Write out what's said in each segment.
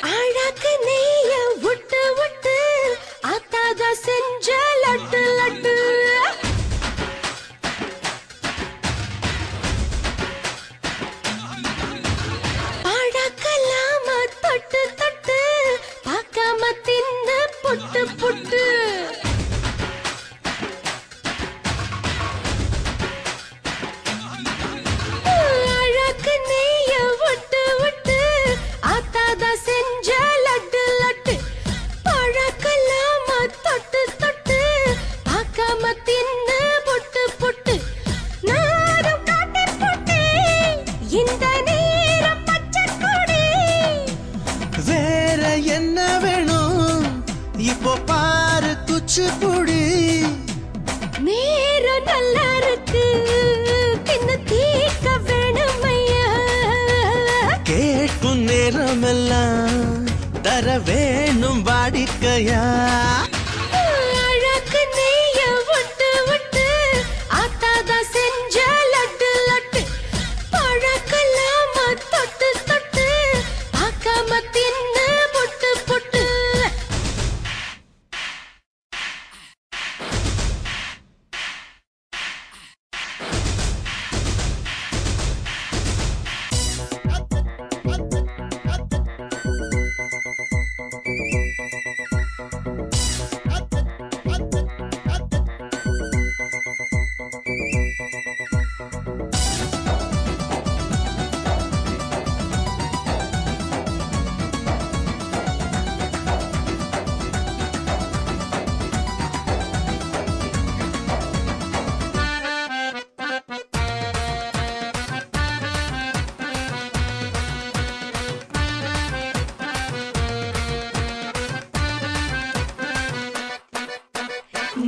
அழகு நெய்ய விட்டு விட்டு அத்தாத செஞ்ச லட்டு லட்டு பழக்கலாம தொட்டு தொட்டு பார்க்காம தின்ன புட்டு புட்டு அழகு நெய்ய விட்டு விட்டு அத்தாத செஞ்ச லட்டு லட்டு பழக்கலாம தொட்டு தொட்டு பார்க்காம தின்ன புட்டு புட்டு நானும் காட்டி புட்டு இந்த நேரம் பச்சை கொடி வேற என்ன வேணும் இப்போ பாரு குச்சிப்புடி நேரம் நல்லா இருக்கு பின்ன தீக்க வேணுமையா கேட்கும் நேரமெல்லாம் தர வேணும் வாடிக்கையா அழகு நெய்ய விட்டு விட்டு அத்தாத செஞ்ச லட்டு லட்டு பழக்கலாம தொட்டு தொட்டு பார்க்காம தின்ன புட்டு புட்டு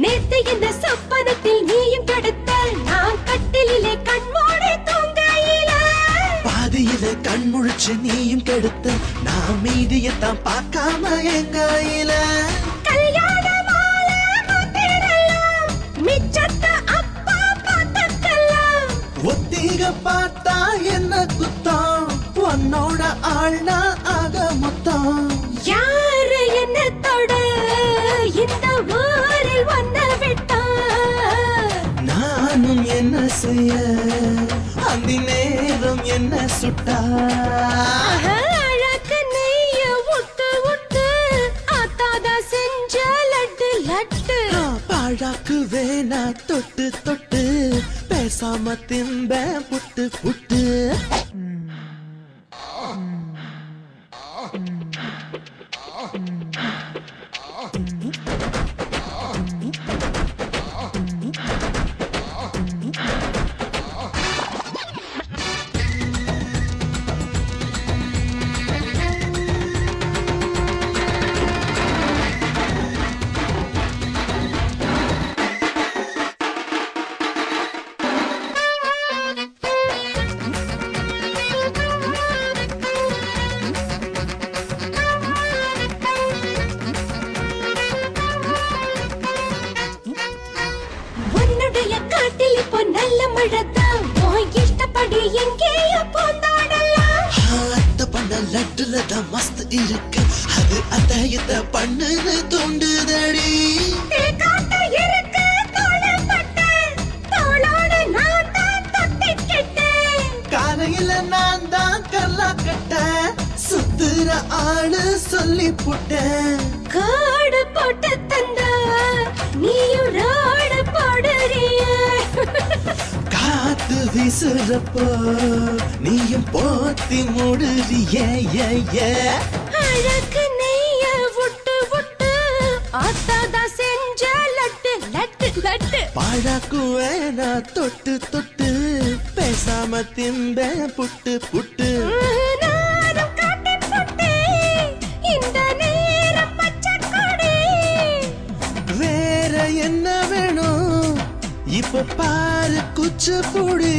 நேத்து இந்த சொப்பனத்தில் நீயும் கெடுத்த நான் கட்டிலே கண்மூடி தூங்கையில பாதியில கண் முழிச்சு நீயும் கெடுத்த நான் மீதியத்தான் பார்க்காம எங்காயில கல்யாண மாலை மாத்திரலாம் மிச்சத்த அப்பா பார்த்துக்கலாம் ஒத்திக பார்த்தா என்ன குத்தம் உன்னோட ஆள்னா ஆக மொத்தம் யாரு என்ன தொட இந்த ஊரில் வந்த விட்டா நானும் என்ன செய்ய அந்த நேரம் என்ன சுட்டா அழகு நெய்ய விட்டு விட்டு அத்தாத செஞ்ச லட்டு லட்டு பாழாக்கு வேணா தொட்டு தொட்டு பேசாம திம்ப புட்டு புட்டு உன்னுடைய காட்டில் இப்போ நல்ல மழைதான் உன் இஷ்டப்படி எங்கேயோ போந்தாடலாம் அத்த பண்ண லட்டுல தான் மஸ்த் இருக்கு அது அத்தையத்த பண்ணுன்னு தூண்டுதடி காட்டு இருக்கு தோளப்பட்ட தோளோடு நான் தான் தொட்டிக்கிட்டேன் காலையில நான் தான் கல்லா கட்ட சுத்துற ஆளு சொல்லி புட்டேன் காடு போட்டு தந்தா நீயும் ரோடு போடுறிய காத்து வீசுறப்போ நீயும் போத்தி மூடுறிய அழகு நெய்ய விட்டு விட்டு அத்தாதா செஞ்ச லட்டு லட்டு லட்டு பாழாக்கு வேணா தொட்டு தொட்டு பேசாம திம்ப புட்டு புட்டு நானும் காட்டி புட்டு இந்த நேரம் பச்சை கொடி வேற என்ன வேணும் இப்ப பாரு குச்சிப்புடி